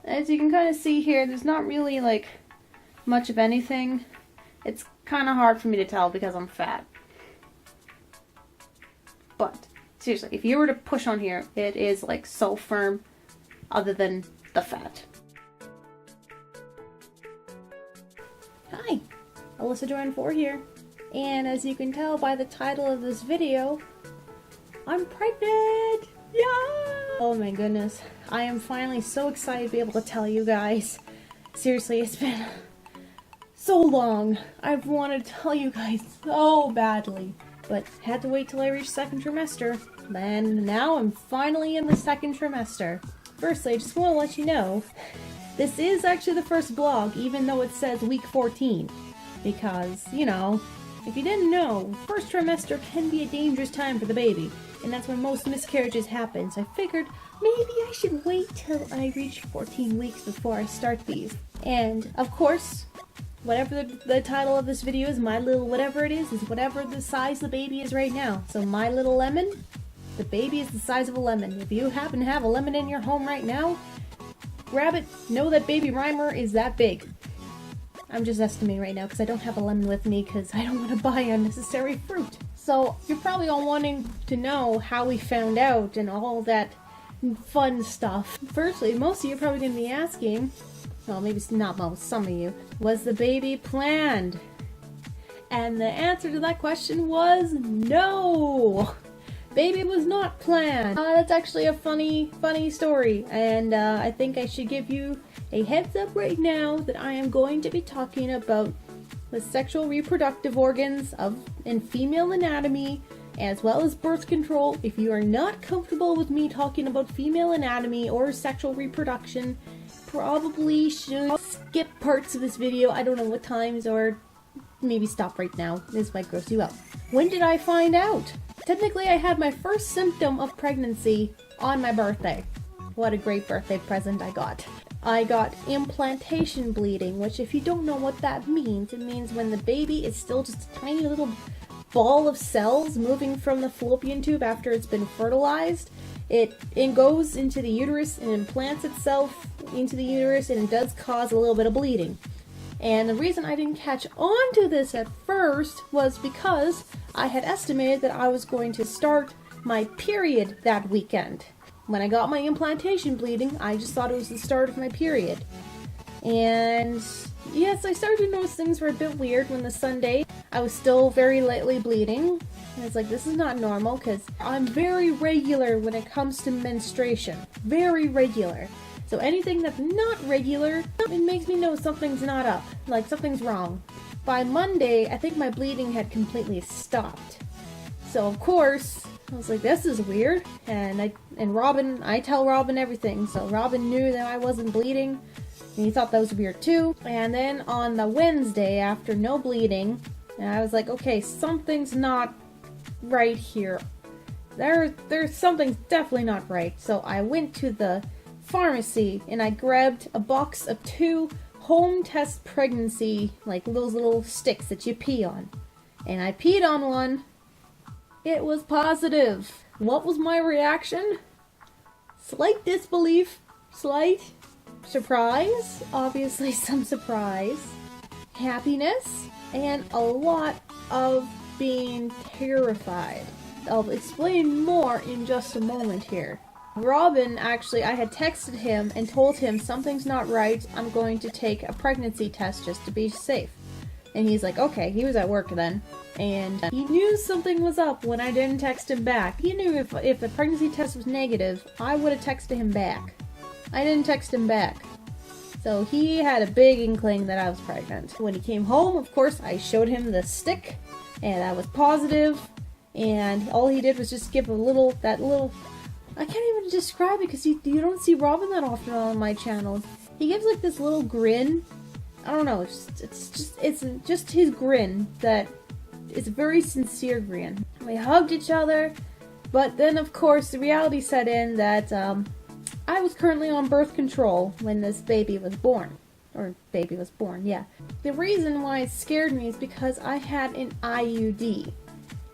As you can kind of see here, there's not really like much of anything. It's kind of hard for me to tell because I'm fat. But seriously, if you were to push on here, it is like so firm other than the fat. Hi, Alyssa Joanne 4 here. And as you can tell by the title of this video, I'm pregnant! Yeah! Oh my goodness. I am finally so excited to be able to tell you guys. Seriously, it's been so long. I've wanted to tell you guys so badly. But had to wait till I reached second trimester. And now I'm finally in the second trimester. Firstly, I just want to let you know, this is actually the first vlog, even though it says week 14. Because, you know, if you didn't know, first trimester can be a dangerous time for the baby. And that's when most miscarriages happen. So I figured maybe I should wait till I reach 14 weeks before I start these. And, of course, whatever the title of this video is, my little whatever it is whatever the size the baby is right now. So my little lemon, the baby is the size of a lemon. If you happen to have a lemon in your home right now, grab it. Know that baby Rhymer is that big. I'm just estimating right now because I don't have a lemon with me because I don't want to buy unnecessary fruit. So you're probably all wanting to know how we found out and all that fun stuff. Firstly, most of you are probably going to be asking, well, maybe not most, some of you, was the baby planned? And the answer to that question was no! Baby was not planned. That's actually a funny story, and I think I should give you a heads up right now that I am going to be talking about the sexual reproductive organs in female anatomy, as well as birth control. If you are not comfortable with me talking about female anatomy or sexual reproduction, probably should skip parts of this video. I don't know what times, or maybe stop right now. This might gross you out. When did I find out? Technically, I had my first symptom of pregnancy on my birthday. What a great birthday present I got. I got implantation bleeding, which if you don't know what that means, it means when the baby is still just a tiny little ball of cells moving from the fallopian tube after it's been fertilized. It goes into the uterus and implants itself into the uterus, and it does cause a little bit of bleeding. And the reason I didn't catch on to this at first was because I had estimated that I was going to start my period that weekend. When I got my implantation bleeding, I just thought it was the start of my period. And yes, I started to notice things were a bit weird when the Sunday I was still very lightly bleeding. And it's like, this is not normal because I'm very regular when it comes to menstruation. Very regular. So anything that's not regular, it makes me know something's not up. Like something's wrong. By Monday, I think my bleeding had completely stopped. So of course, I was like, this is weird. And Robin, I tell Robin everything. So Robin knew that I wasn't bleeding. And he thought that was weird too. And then on the Wednesday, after no bleeding, and I was like, okay, something's not right here. There's something's definitely not right. So I went to the pharmacy and I grabbed a box of 2 home test pregnancy, like those little sticks that you pee on. And I peed on one. It was positive. What was my reaction? Slight disbelief, slight surprise, obviously some surprise, happiness, and a lot of being terrified. I'll explain more in just a moment here. Robin, actually, I had texted him and told him something's not right, I'm going to take a pregnancy test just to be safe. And he's like, okay, he was at work then. And he knew something was up when I didn't text him back. He knew if the pregnancy test was negative, I would have texted him back. I didn't text him back. So he had a big inkling that I was pregnant. When he came home, of course, I showed him the stick, and I was positive, and all he did was just give that little, I can't even describe it because you don't see Robin that often on my channel. He gives like this little grin. I don't know, it's just his grin that is a very sincere grin. We hugged each other, but then of course the reality set in that I was currently on birth control when this baby was born. Or baby was born, yeah. The reason why it scared me is because I had an IUD.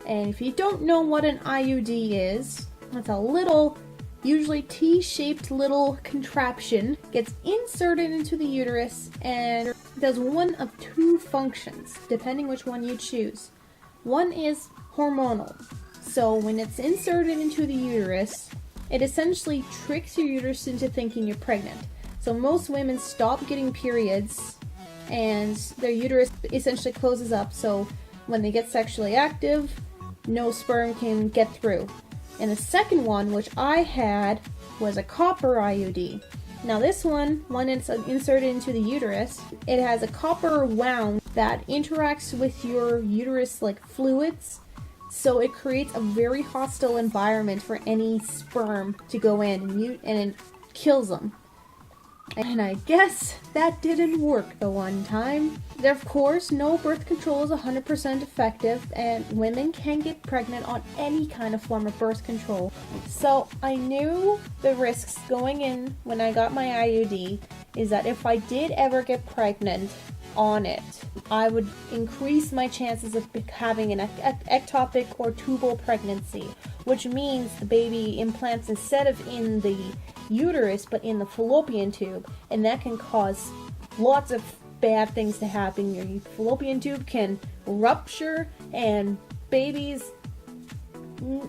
And if you don't know what an IUD is, it's a little usually T-shaped little contraption, gets inserted into the uterus and does one of two functions, depending which one you choose. One is hormonal. So when it's inserted into the uterus, it essentially tricks your uterus into thinking you're pregnant. So most women stop getting periods and their uterus essentially closes up, so when they get sexually active, no sperm can get through. And the second one, which I had, was a copper IUD. Now this one, when it's inserted into the uterus, it has a copper wound that interacts with your uterus like fluids, so it creates a very hostile environment for any sperm to go in, and it kills them. And I guess that didn't work the one time. Of course, no birth control is 100% effective, and women can get pregnant on any kind of form of birth control. So I knew the risks going in when I got my IUD is that if I did ever get pregnant on it, I would increase my chances of having an ectopic or tubal pregnancy, which means the baby implants instead of in the uterus but in the fallopian tube, and that can cause lots of bad things to happen. Your fallopian tube can rupture and babies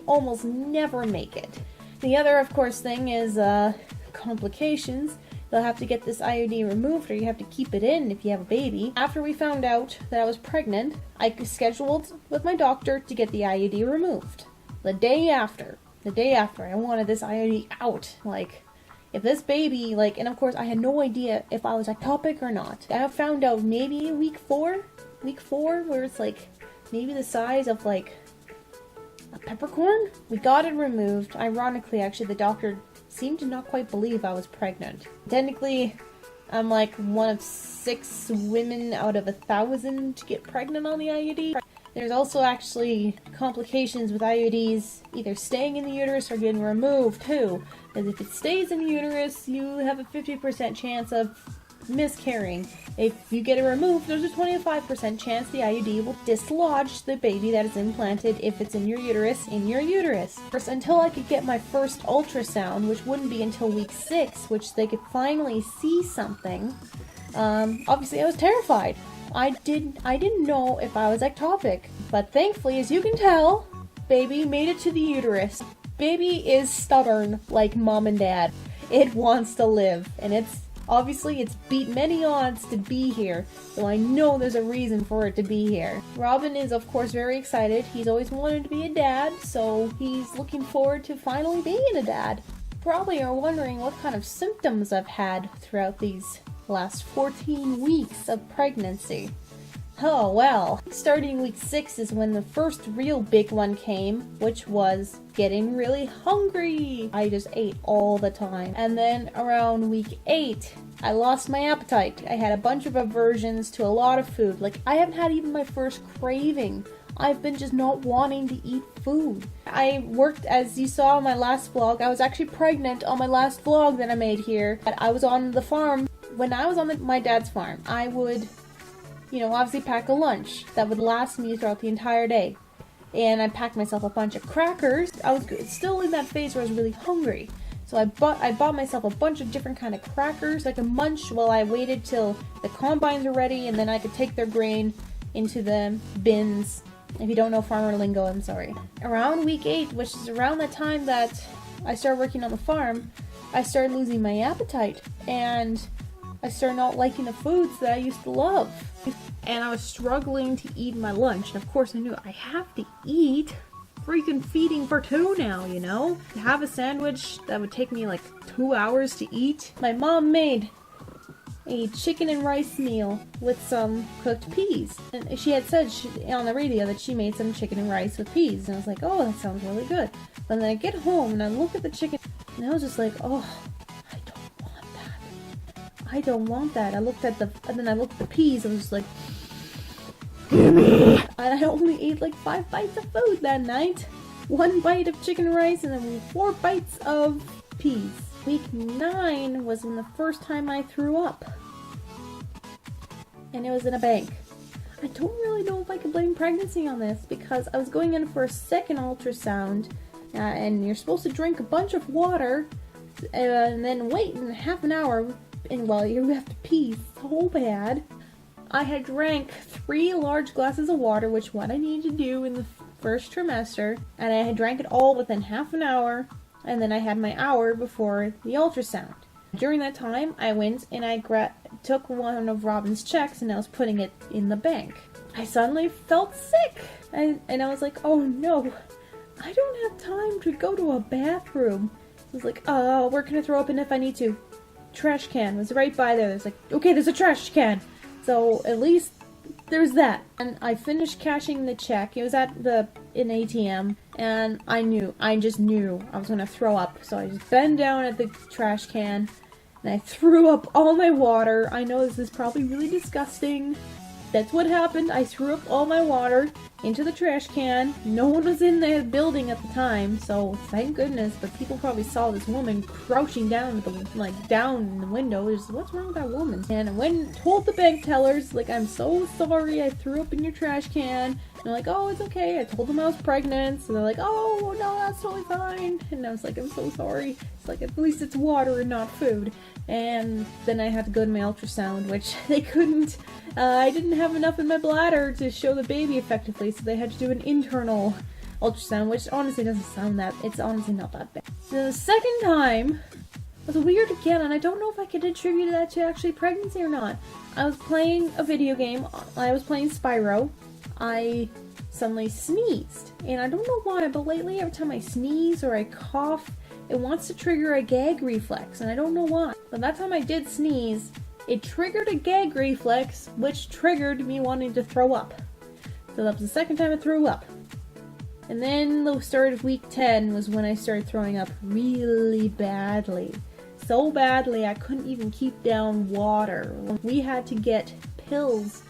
almost never make it. The other, of course, thing is complications. They'll have to get this IUD removed, or you have to keep it in if you have a baby. After we found out that I was pregnant, I scheduled with my doctor to get the IUD removed. The day after, I wanted this IUD out. Like, if this baby, like, and of course I had no idea if I was ectopic or not. I found out maybe week four, where it's like maybe the size of like a peppercorn. We got it removed. Ironically, actually, the doctor seemed to not quite believe I was pregnant. Technically, I'm like one of 6 women out of 1,000 to get pregnant on the IUD. There's also actually complications with IUDs either staying in the uterus or getting removed too. Because if it stays in the uterus, you have a 50% chance of miscarrying. If you get it removed, there's a 25% chance the IUD will dislodge the baby that is implanted if it's in your uterus. First, until I could get my first ultrasound, which wouldn't be until week 6, which they could finally see something, obviously I was terrified. I didn't know if I was ectopic, but thankfully, as you can tell, baby made it to the uterus. Baby is stubborn like mom and dad. It wants to live, and it's beat many odds to be here, so I know there's a reason for it to be here. Robin is of course very excited. He's always wanted to be a dad, so he's looking forward to finally being a dad. Probably are wondering what kind of symptoms I've had throughout these last 14 weeks of pregnancy. Oh well, starting week 6 is when the first real big one came, which was getting really hungry. I just ate all the time. And then around week 8, I lost my appetite. I had a bunch of aversions to a lot of food. Like, I haven't had even my first craving. I've been just not wanting to eat food. I worked, as you saw on my last vlog, I was actually pregnant on my last vlog that I made here. I was on the farm. When I was on my dad's farm, I would, obviously pack a lunch that would last me throughout the entire day. And I packed myself a bunch of crackers. I was still in that phase where I was really hungry. So I bought myself a bunch of different kind of crackers I could munch while I waited till the combines were ready, and then I could take their grain into the bins. If you don't know farmer lingo, I'm sorry. Around week 8, which is around the time that I started working on the farm, I started losing my appetite, and I started not liking the foods that I used to love. And I was struggling to eat my lunch. And of course I knew I have to eat. Freaking feeding for 2 now, To have a sandwich that would take me like 2 hours to eat. My mom made a chicken and rice meal with some cooked peas. And she had said on the radio that she made some chicken and rice with peas. And I was like, oh, that sounds really good. But then I get home and I look at the chicken and I was just like, oh, I don't want that. And then I looked at the peas and I was just like, and I only ate like 5 bites of food that night. 1 bite of chicken and rice and then 4 bites of peas. Week 9 was when the first time I threw up. And it was in a bank. I don't really know if I can blame pregnancy on this because I was going in for a second ultrasound and you're supposed to drink a bunch of water, and then wait in half an hour, and while you have to pee so bad. I had drank 3 large glasses of water, which what I needed to do in the first trimester, and I had drank it all within half an hour, and then I had my hour before the ultrasound. During that time, I went and I took one of Robin's checks and I was putting it in the bank. I suddenly felt sick, and I was like, oh no, I don't have time to go to a bathroom. I was like, where can I throw up in if I need to? Trash can was right by there. There's like, okay, there's a trash can. So at least there's that. And I finished cashing the check. It was at an ATM, and I just knew I was gonna throw up. So I just bent down at the trash can, and I threw up all my water. I know this is probably really disgusting. That's what happened. I threw up all my water into the trash can. No one was in the building at the time, so thank goodness. But people probably saw this woman crouching down down in the window. Just, what's wrong with that woman? And I went and told the bank tellers, like, I'm so sorry I threw up in your trash can. And they're like, oh, it's okay. I told them I was pregnant. So they're like, oh, no, that's totally fine. And I was like, I'm so sorry. It's like, at least it's water and not food. And then I had to go to my ultrasound, which they couldn't. I didn't have enough in my bladder to show the baby effectively, so they had to do an internal ultrasound, which honestly doesn't sound that, it's honestly not that bad. The second time was weird again, and I don't know if I could attribute that to actually pregnancy or not. I was playing a video game, I was playing Spyro. I suddenly sneezed, and I don't know why, but lately every time I sneeze or I cough, it wants to trigger a gag reflex, and I don't know why. But that time I did sneeze, it triggered a gag reflex, which triggered me wanting to throw up. So that was the second time I threw up. And then the start of week 10 was when I started throwing up really badly. So badly I couldn't even keep down water. We had to get pills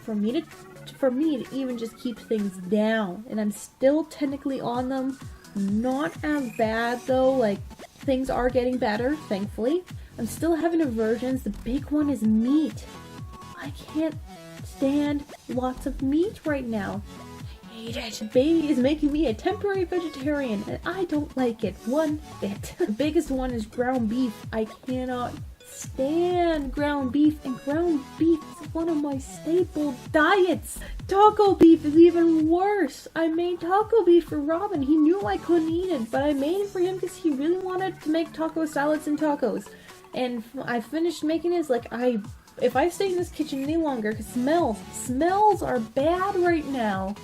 for me to even just keep things down. And I'm still technically on them. Not as bad though, like things are getting better, thankfully. I'm still having aversions. The big one is meat. I can't stand lots of meat right now. I hate it. Baby is making me a temporary vegetarian, and I don't like it one bit. The biggest one is ground beef. I cannot stand ground beef, and ground beef is one of my staple diets. Taco beef is even worse. I made taco beef for Robin. He knew I couldn't eat it, but I made it for him because he really wanted to make taco salads and tacos. And I finished making it. It's like, if I stay in this kitchen any longer, because smells are bad right now.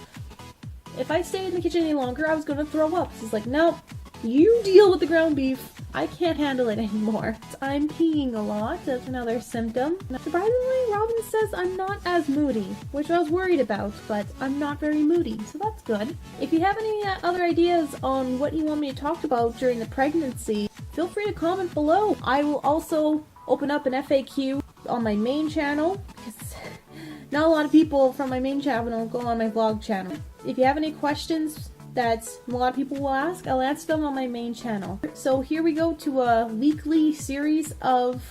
If I stay in the kitchen any longer, I was going to throw up. So it's like, nope, you deal with the ground beef. I can't handle it anymore. I'm peeing a lot. That's another symptom. Surprisingly, Robin says I'm not as moody, which I was worried about, but I'm not very moody, so that's good. If you have any other ideas on what you want me to talk about during the pregnancy, feel free to comment below. I will also open up an FAQ on my main channel, because not a lot of people from my main channel go on my vlog channel. If you have any questions that a lot of people will ask, I'll answer them on my main channel. So here we go to a weekly series of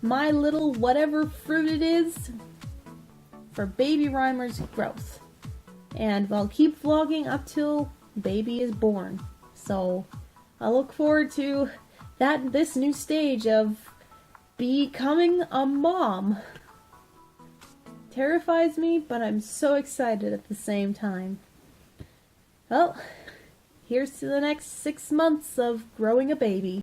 my little whatever fruit it is for baby Reimer's growth. And I'll keep vlogging up till baby is born. So I look forward to this new stage of becoming a mom. Terrifies me, but I'm so excited at the same time. Well, here's to the next 6 months of growing a baby.